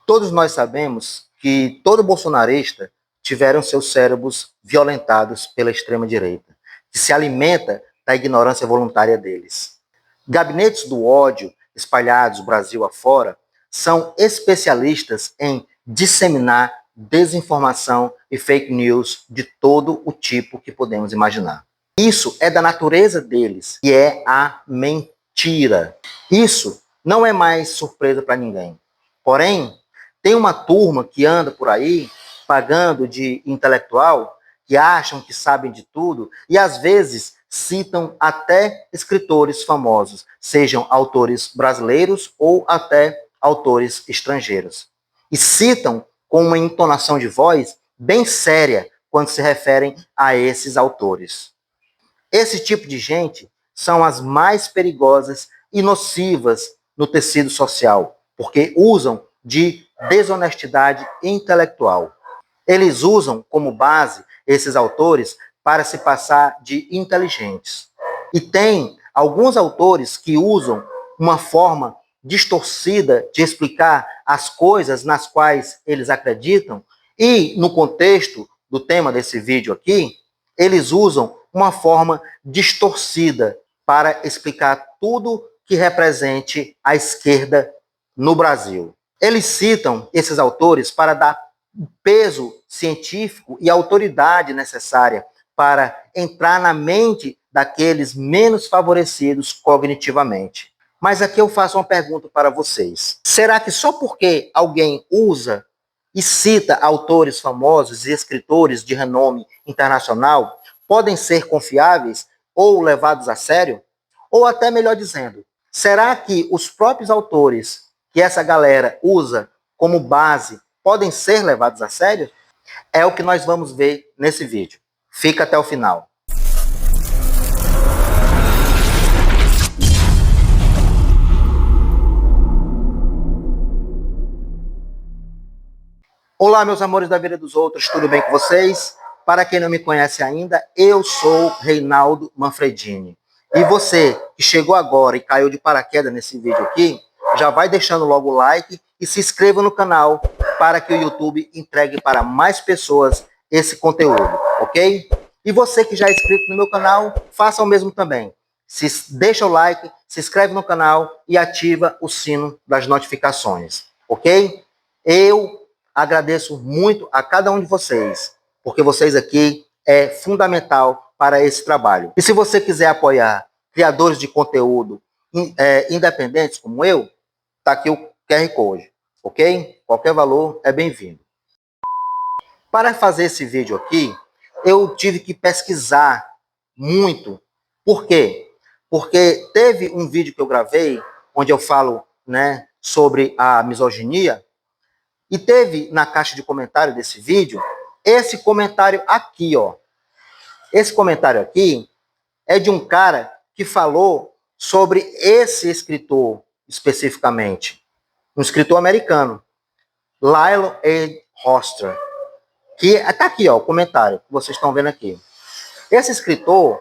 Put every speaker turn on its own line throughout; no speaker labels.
Todos nós sabemos que todo bolsonarista tiveram seus cérebros violentados pela extrema-direita, que se alimenta da ignorância voluntária deles. Gabinetes do ódio espalhados Brasil afora são especialistas em disseminar desinformação e fake news de todo o tipo que podemos imaginar. Isso é da natureza deles, e é a mentira. Isso não é mais surpresa para ninguém. Porém, tem uma turma que anda por aí pagando de intelectual, que acham que sabem de tudo e às vezes citam até escritores famosos, sejam autores brasileiros ou até autores estrangeiros. E citam com uma entonação de voz bem séria quando se referem a esses autores. Esse tipo de gente são as mais perigosas e nocivas no tecido social, porque usam de desonestidade intelectual. Eles usam como base esses autores para se passar de inteligentes. E tem alguns autores que usam uma forma distorcida de explicar as coisas nas quais eles acreditam, e no contexto do tema desse vídeo aqui, eles usam uma forma distorcida para explicar tudo que represente a esquerda no Brasil. Eles citam esses autores para dar peso científico e autoridade necessária para entrar na mente daqueles menos favorecidos cognitivamente. Mas aqui eu faço uma pergunta para vocês. Será que só porque alguém usa e cita autores famosos e escritores de renome internacional podem ser confiáveis ou levados a sério? Ou até melhor dizendo, será que os próprios autores que essa galera usa como base podem ser levados a sério? É o que nós vamos ver nesse vídeo. Fica até o final. Olá, meus amores da vida dos outros, tudo bem com vocês? Para quem não me conhece ainda, eu sou Reinaldo Manfredini. E você que chegou agora e caiu de paraquedas nesse vídeo aqui, já vai deixando logo o like e se inscreva no canal para que o YouTube entregue para mais pessoas esse conteúdo, ok? E você que já é inscrito no meu canal, faça o mesmo também. Deixa o like, se inscreve no canal e ativa o sino das notificações, ok? Eu agradeço muito a cada um de vocês, porque vocês aqui é fundamental para esse trabalho. E se você quiser apoiar criadores de conteúdo independentes como eu, tá aqui o QR Code, ok? Qualquer valor é bem-vindo. Para fazer esse vídeo aqui, eu tive que pesquisar muito. Por quê? Porque teve um vídeo que eu gravei, onde eu falo, né, sobre a misoginia, e teve na caixa de comentário desse vídeo, esse comentário aqui, ó. Esse comentário aqui é de um cara que falou sobre esse escritor especificamente. Um escritor americano, Lyle A. Hoster. Que tá aqui, ó, o comentário que vocês estão vendo aqui. Esse escritor,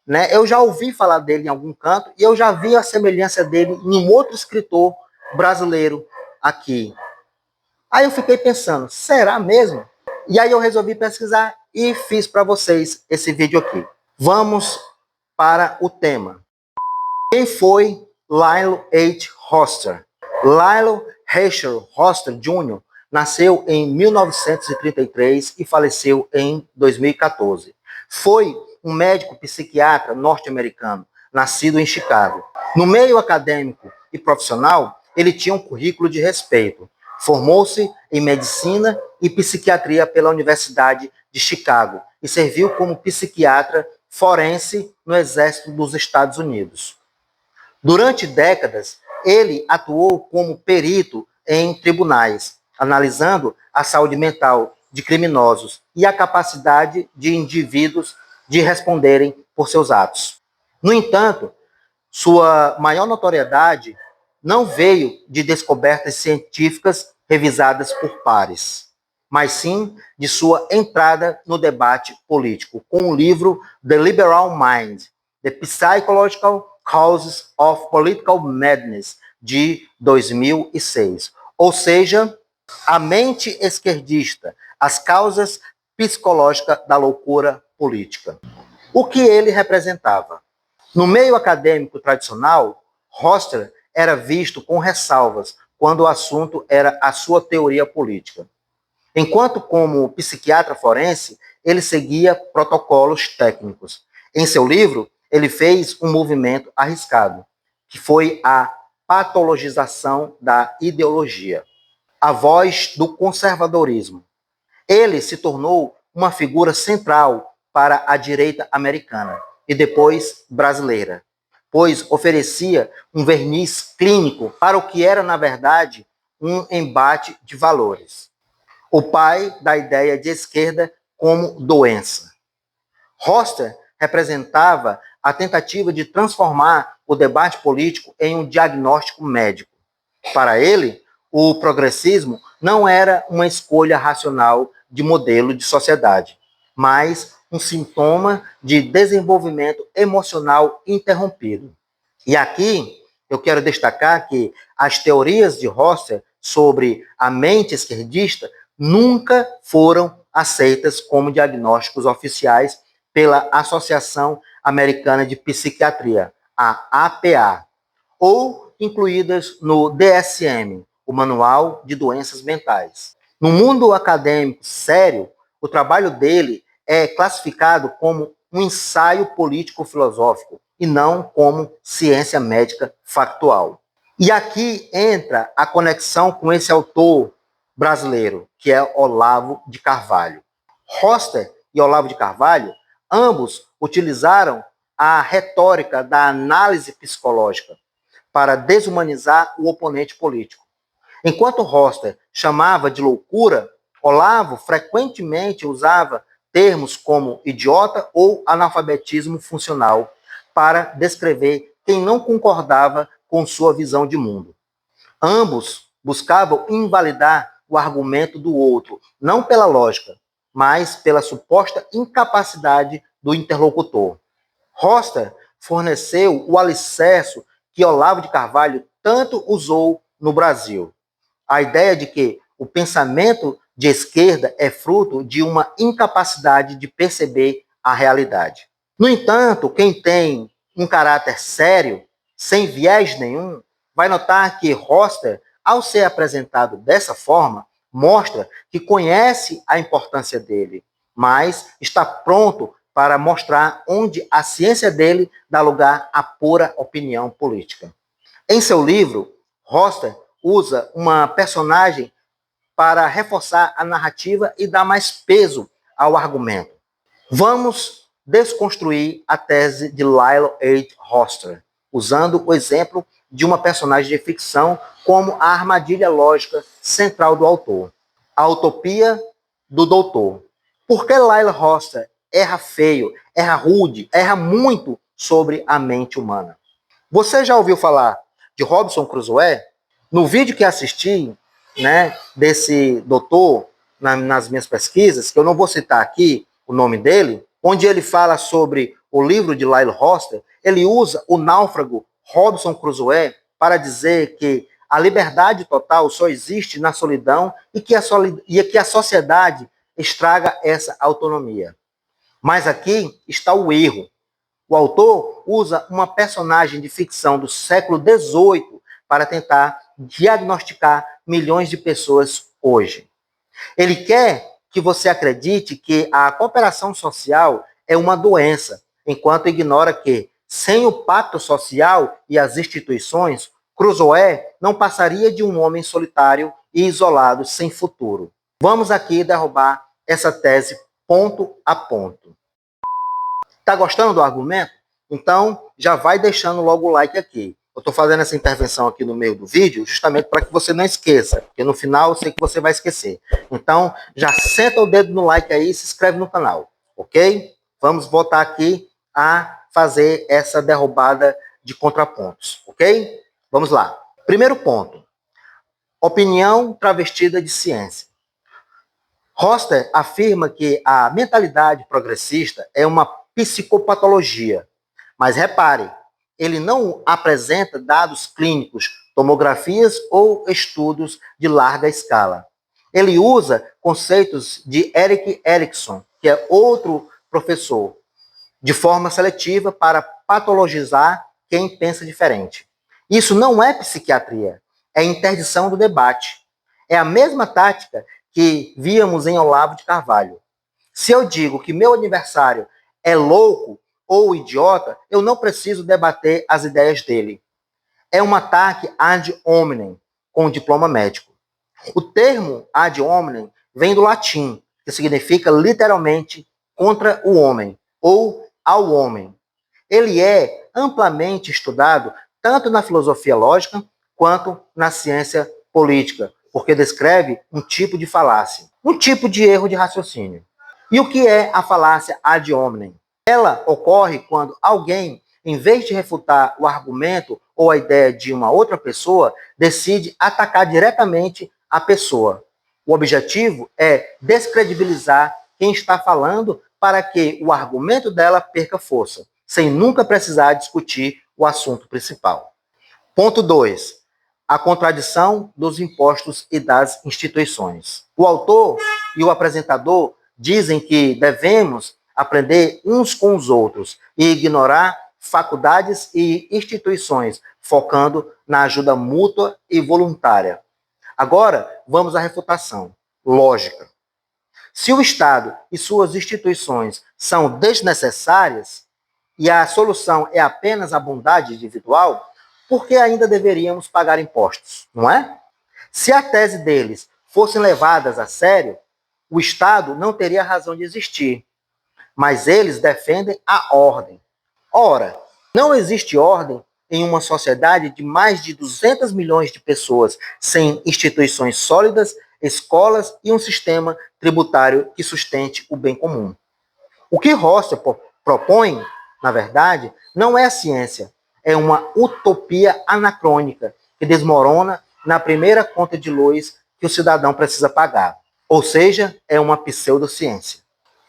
né, eu já ouvi falar dele em algum canto e eu já vi a semelhança dele em um outro escritor brasileiro aqui. Aí eu fiquei pensando, será mesmo? E aí eu resolvi pesquisar e fiz para vocês esse vídeo aqui. Vamos para o tema. Quem foi Lyle H. Hoster? Lyle Rachel Hoster Jr. nasceu em 1933 e faleceu em 2014. Foi um médico psiquiatra norte-americano, nascido em Chicago. No meio acadêmico e profissional, ele tinha um currículo de respeito. Formou-se em medicina e psiquiatria pela Universidade de Chicago e serviu como psiquiatra forense no Exército dos Estados Unidos. Durante décadas, ele atuou como perito em tribunais, analisando a saúde mental de criminosos e a capacidade de indivíduos de responderem por seus atos. No entanto, sua maior notoriedade não veio de descobertas científicas revisadas por pares, mas sim de sua entrada no debate político com o livro The Liberal Mind, The Psychological Causes of Political Madness, de 2006. Ou seja, A mente esquerdista, as causas psicológicas da loucura política. O que ele representava? No meio acadêmico tradicional, Hofstadter era visto com ressalvas quando o assunto era a sua teoria política. Enquanto, como psiquiatra forense, ele seguia protocolos técnicos. Em seu livro, ele fez um movimento arriscado, que foi a patologização da ideologia, a voz do conservadorismo. Ele se tornou uma figura central para a direita americana e depois brasileira, pois oferecia um verniz clínico para o que era, na verdade, um embate de valores. O pai da ideia de esquerda como doença. Hofstadter representava a tentativa de transformar o debate político em um diagnóstico médico. Para ele, o progressismo não era uma escolha racional de modelo de sociedade, mas um sintoma de desenvolvimento emocional interrompido. E aqui eu quero destacar que as teorias de Hofstadter sobre a mente esquerdista nunca foram aceitas como diagnósticos oficiais pela Associação Americana de Psiquiatria, a APA, ou incluídas no DSM, o Manual de Doenças Mentais. No mundo acadêmico sério, o trabalho dele é classificado como um ensaio político-filosófico e não como ciência médica factual. E aqui entra a conexão com esse autor brasileiro, que é Olavo de Carvalho. Hofstadter e Olavo de Carvalho, ambos utilizaram a retórica da análise psicológica para desumanizar o oponente político. Enquanto Hofstadter chamava de loucura, Olavo frequentemente usava termos como idiota ou analfabetismo funcional para descrever quem não concordava com sua visão de mundo. Ambos buscavam invalidar o argumento do outro, não pela lógica, mas pela suposta incapacidade do interlocutor. Hofstadter forneceu o alicerce que Olavo de Carvalho tanto usou no Brasil. A ideia de que o pensamento de esquerda é fruto de uma incapacidade de perceber a realidade. No entanto, quem tem um caráter sério, sem viés nenhum, vai notar que Hofstadter, ao ser apresentado dessa forma, mostra que conhece a importância dele, mas está pronto para mostrar onde a ciência dele dá lugar à pura opinião política. Em seu livro, Hofstadter usa uma personagem para reforçar a narrativa e dar mais peso ao argumento. Vamos desconstruir a tese de Lyle H. Hofstadter, usando o exemplo de uma personagem de ficção como a armadilha lógica central do autor, a utopia do doutor. Por que Lyle Hofstadter erra feio, erra rude, erra muito sobre a mente humana? Você já ouviu falar de Robinson Crusoe? No vídeo que assisti, desse doutor, nas minhas pesquisas, que eu não vou citar aqui o nome dele, onde ele fala sobre o livro de Lyle Hofstadter, ele usa o náufrago Robinson Crusoe para dizer que a liberdade total só existe na solidão e que a sociedade estraga essa autonomia. Mas aqui está o erro. O autor usa uma personagem de ficção do século XVIII para tentar diagnosticar milhões de pessoas hoje. Ele quer que você acredite que a cooperação social é uma doença, enquanto ignora que, sem o pacto social e as instituições, Crusoe não passaria de um homem solitário e isolado, sem futuro. Vamos aqui derrubar essa tese ponto a ponto. Tá gostando do argumento? Então, já vai deixando logo o like aqui. Eu estou fazendo essa intervenção aqui no meio do vídeo justamente para que você não esqueça, porque no final eu sei que você vai esquecer. Então, já senta o dedo no like aí e se inscreve no canal, ok? Vamos voltar aqui a fazer essa derrubada de contrapontos, ok? Vamos lá. Primeiro ponto. Opinião travestida de ciência. Hofstadter afirma que a mentalidade progressista é uma psicopatologia. Mas repare, ele não apresenta dados clínicos, tomografias ou estudos de larga escala. Ele usa conceitos de Erik Erikson, que é outro professor, de forma seletiva para patologizar quem pensa diferente. Isso não é psiquiatria, é interdição do debate. É a mesma tática que víamos em Olavo de Carvalho. Se eu digo que meu adversário é louco ou idiota, eu não preciso debater as ideias dele. É um ataque ad hominem, com diploma médico. O termo ad hominem vem do latim, que significa literalmente contra o homem, ou ao homem. Ele é amplamente estudado tanto na filosofia lógica quanto na ciência política, porque descreve um tipo de falácia, um tipo de erro de raciocínio. E o que é a falácia ad hominem? Ela ocorre quando alguém, em vez de refutar o argumento ou a ideia de uma outra pessoa, decide atacar diretamente a pessoa. O objetivo é descredibilizar quem está falando para que o argumento dela perca força, sem nunca precisar discutir o assunto principal. Ponto 2. A contradição dos impostos e das instituições. O autor e o apresentador dizem que devemos aprender uns com os outros e ignorar faculdades e instituições, focando na ajuda mútua e voluntária. Agora, vamos à refutação. Lógica. Se o Estado e suas instituições são desnecessárias e a solução é apenas a bondade individual, por que ainda deveríamos pagar impostos, não é? Se a tese deles fossem levadas a sério, o Estado não teria razão de existir, mas eles defendem a ordem. Ora, não existe ordem em uma sociedade de mais de 200 milhões de pessoas, sem instituições sólidas, escolas e um sistema tributário que sustente o bem comum. O que Husserl propõe, na verdade, não é a ciência, é uma utopia anacrônica que desmorona na primeira conta de luz que o cidadão precisa pagar. Ou seja, é uma pseudociência.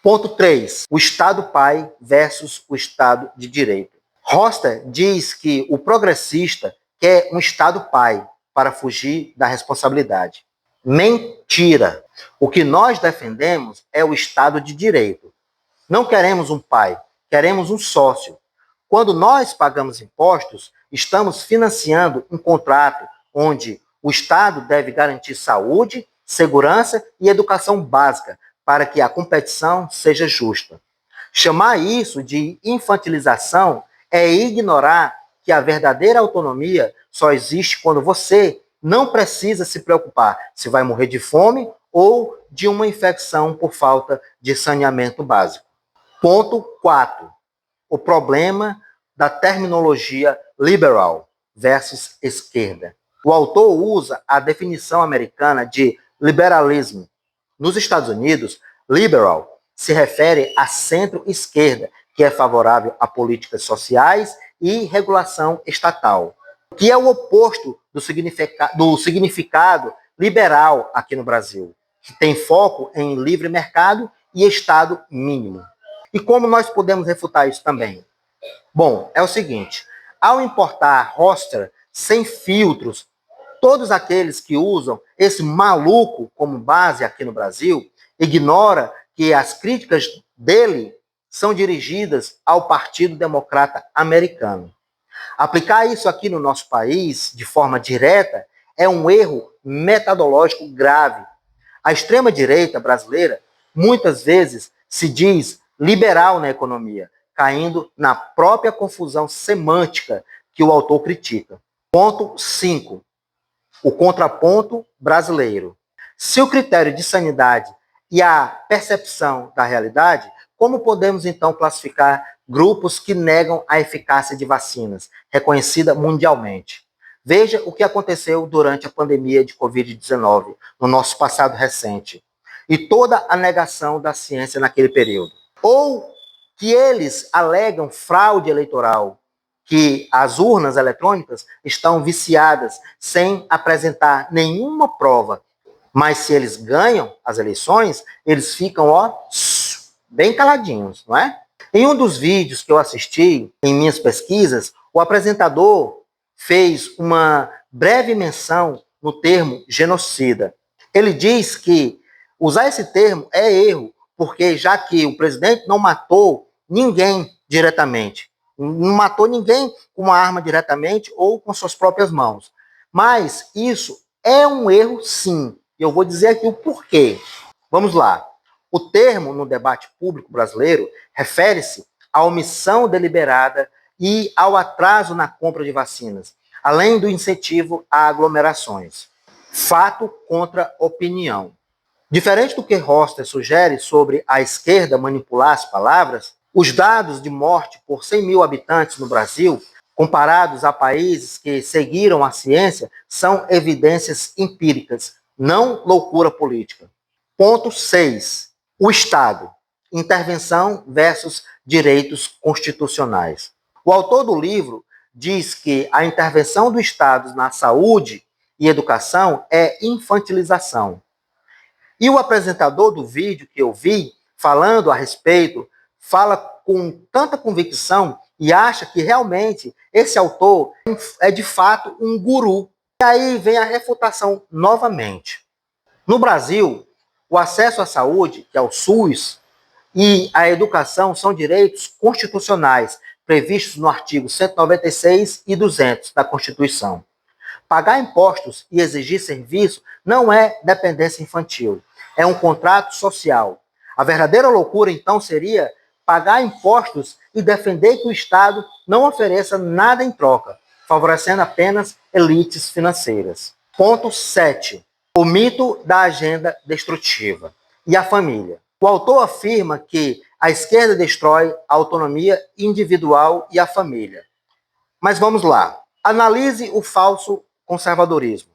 Ponto 3. O Estado Pai versus o Estado de Direito. Husserl diz que o progressista quer um Estado Pai para fugir da responsabilidade. Mentira! O que nós defendemos é o Estado de Direito. Não queremos um pai, queremos um sócio. Quando nós pagamos impostos, estamos financiando um contrato onde o Estado deve garantir saúde, segurança e educação básica para que a competição seja justa. Chamar isso de infantilização é ignorar que a verdadeira autonomia só existe quando você não precisa se preocupar se vai morrer de fome ou de uma infecção por falta de saneamento básico. Ponto 4. O problema da terminologia liberal versus esquerda. O autor usa a definição americana de liberalismo. Nos Estados Unidos, liberal se refere a centro-esquerda, que é favorável a políticas sociais e regulação estatal, que é o oposto do significado liberal aqui no Brasil, que tem foco em livre mercado e Estado mínimo. E como nós podemos refutar isso também? Bom, é o seguinte, ao importar Husserl sem filtros, todos aqueles que usam esse maluco como base aqui no Brasil, ignora que as críticas dele são dirigidas ao Partido Democrata Americano. Aplicar isso aqui no nosso país de forma direta é um erro metodológico grave. A extrema-direita brasileira muitas vezes se diz liberal na economia, caindo na própria confusão semântica que o autor critica. Ponto 5. O contraponto brasileiro. Se o critério de sanidade e a percepção da realidade, como podemos então classificar grupos que negam a eficácia de vacinas, reconhecida mundialmente? Veja o que aconteceu durante a pandemia de Covid-19, no nosso passado recente, e toda a negação da ciência naquele período. Ou que eles alegam fraude eleitoral, que as urnas eletrônicas estão viciadas sem apresentar nenhuma prova. Mas se eles ganham as eleições, eles ficam, bem caladinhos, não é? Em um dos vídeos que eu assisti, em minhas pesquisas, o apresentador fez uma breve menção no termo genocida. Ele diz que usar esse termo é erro, porque já que o presidente não matou ninguém diretamente, não matou ninguém com uma arma diretamente ou com suas próprias mãos. Mas isso é um erro, sim. E eu vou dizer aqui o porquê. Vamos lá. O termo no debate público brasileiro refere-se à omissão deliberada e ao atraso na compra de vacinas, além do incentivo a aglomerações. Fato contra opinião. Diferente do que Roster sugere sobre a esquerda manipular as palavras, os dados de morte por 100 mil habitantes no Brasil, comparados a países que seguiram a ciência, são evidências empíricas, não loucura política. Ponto 6. O Estado. Intervenção versus direitos constitucionais. O autor do livro diz que a intervenção do Estado na saúde e educação é infantilização. E o apresentador do vídeo que eu vi, falando a respeito, fala com tanta convicção e acha que realmente esse autor é de fato um guru. E aí vem a refutação novamente. No Brasil, o acesso à saúde, que é o SUS, e a educação são direitos constitucionais, previstos no artigo 196 e 200 da Constituição. Pagar impostos e exigir serviço não é dependência infantil, é um contrato social. A verdadeira loucura, então, seria pagar impostos e defender que o Estado não ofereça nada em troca, favorecendo apenas elites financeiras. Ponto 7. O mito da agenda destrutiva e a família. O autor afirma que a esquerda destrói a autonomia individual e a família. Mas vamos lá. Analise o falso conservadorismo.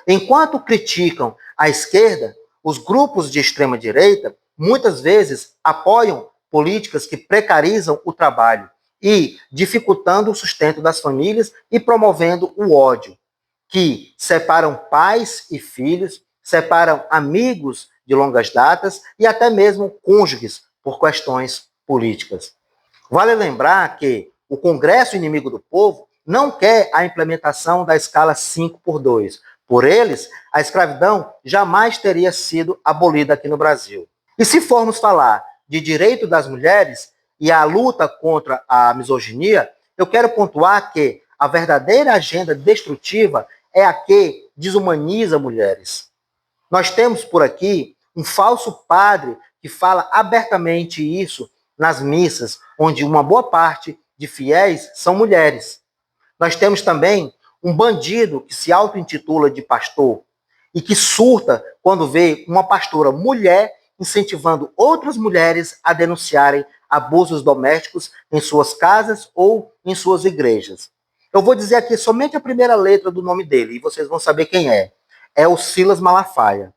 Enquanto criticam a esquerda, os grupos de extrema-direita muitas vezes apoiam políticas que precarizam o trabalho e dificultando o sustento das famílias e promovendo o ódio, que separam pais e filhos, separam amigos de longas datas e até mesmo cônjuges por questões políticas. Vale lembrar que o Congresso Inimigo do Povo não quer a implementação da escala 5x2. Por eles, a escravidão jamais teria sido abolida aqui no Brasil. E se formos falar de direito das mulheres e a luta contra a misoginia, eu quero pontuar que a verdadeira agenda destrutiva é a que desumaniza mulheres. Nós temos por aqui um falso padre que fala abertamente isso nas missas, onde uma boa parte de fiéis são mulheres. Nós temos também um bandido que se auto-intitula de pastor e que surta quando vê uma pastora mulher incentivando outras mulheres a denunciarem abusos domésticos em suas casas ou em suas igrejas. Eu vou dizer aqui somente a primeira letra do nome dele e vocês vão saber quem é. É o Silas Malafaia.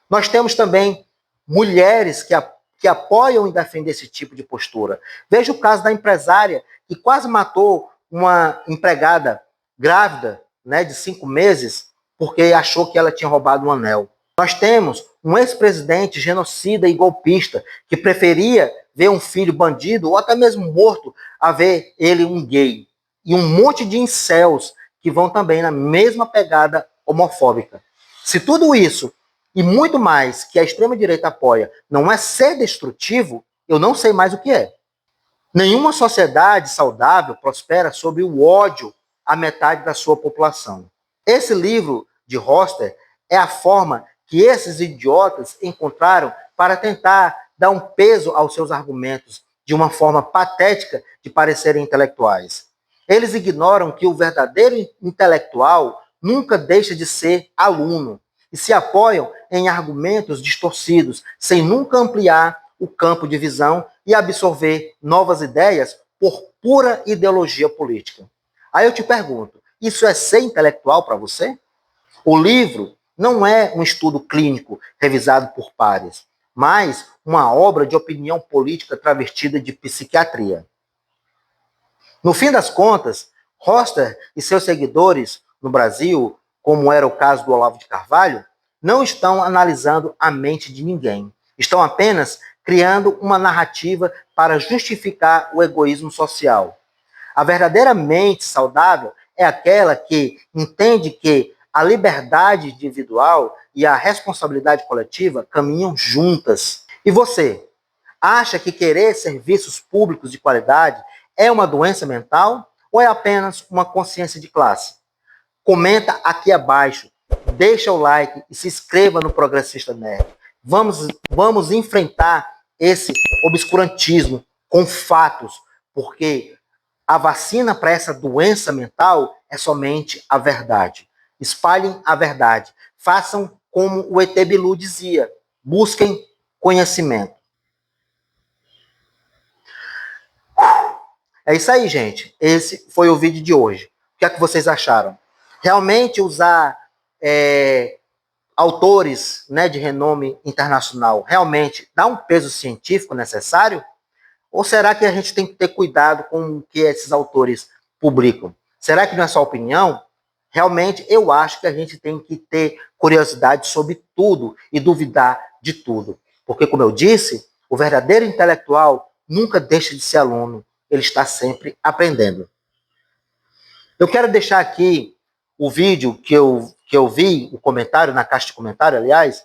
Nós temos também mulheres que apoiam e defendem esse tipo de postura. Veja o caso da empresária que quase matou uma empregada grávida, né, de 5 meses, porque achou que ela tinha roubado um anel. Nós temos um ex-presidente genocida e golpista que preferia ver um filho bandido ou até mesmo morto a ver ele um gay. E um monte de incels que vão também na mesma pegada homofóbica. Se tudo isso e muito mais que a extrema-direita apoia não é ser destrutivo, eu não sei mais o que é. Nenhuma sociedade saudável prospera sob o ódio à metade da sua população. Esse livro de Roster é a forma que esses idiotas encontraram para tentar dar um peso aos seus argumentos de uma forma patética de parecerem intelectuais. Eles ignoram que o verdadeiro intelectual nunca deixa de ser aluno e se apoiam em argumentos distorcidos, sem nunca ampliar o campo de visão e absorver novas ideias por pura ideologia política. Aí eu te pergunto, isso é ser intelectual para você? O livro não é um estudo clínico revisado por pares, mas uma obra de opinião política travestida de psiquiatria. No fim das contas, Roster e seus seguidores no Brasil, como era o caso do Olavo de Carvalho, não estão analisando a mente de ninguém. Estão apenas criando uma narrativa para justificar o egoísmo social. A verdadeira mente saudável é aquela que entende que a liberdade individual e a responsabilidade coletiva caminham juntas. E você, acha que querer serviços públicos de qualidade é uma doença mental ou é apenas uma consciência de classe? Comenta aqui abaixo, deixa o like e se inscreva no Progressista Nerd. Vamos enfrentar esse obscurantismo com fatos, porque a vacina para essa doença mental é somente a verdade. Espalhem a verdade. Façam como o ET Bilu dizia, busquem conhecimento. É isso aí, gente. Esse foi o vídeo de hoje. O que é que vocês acharam? Realmente usar autores, né, de renome internacional realmente dá um peso científico necessário? Ou será que a gente tem que ter cuidado com o que esses autores publicam? Será que não é só opinião? Realmente, eu acho que a gente tem que ter curiosidade sobre tudo e duvidar de tudo. Porque, como eu disse, o verdadeiro intelectual nunca deixa de ser aluno. Ele está sempre aprendendo. Eu quero deixar aqui o vídeo que eu vi, o comentário, na caixa de comentário, aliás,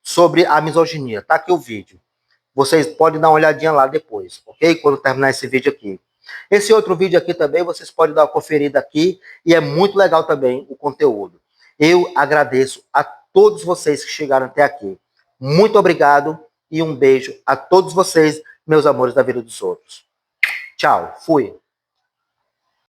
sobre a misoginia. Tá aqui o vídeo. Vocês podem dar uma olhadinha lá depois, ok? Quando terminar esse vídeo aqui. Esse outro vídeo aqui também, vocês podem dar uma conferida aqui, e é muito legal também o conteúdo. Eu agradeço a todos vocês que chegaram até aqui. Muito obrigado e um beijo a todos vocês, meus amores da vida dos outros. Tchau, fui.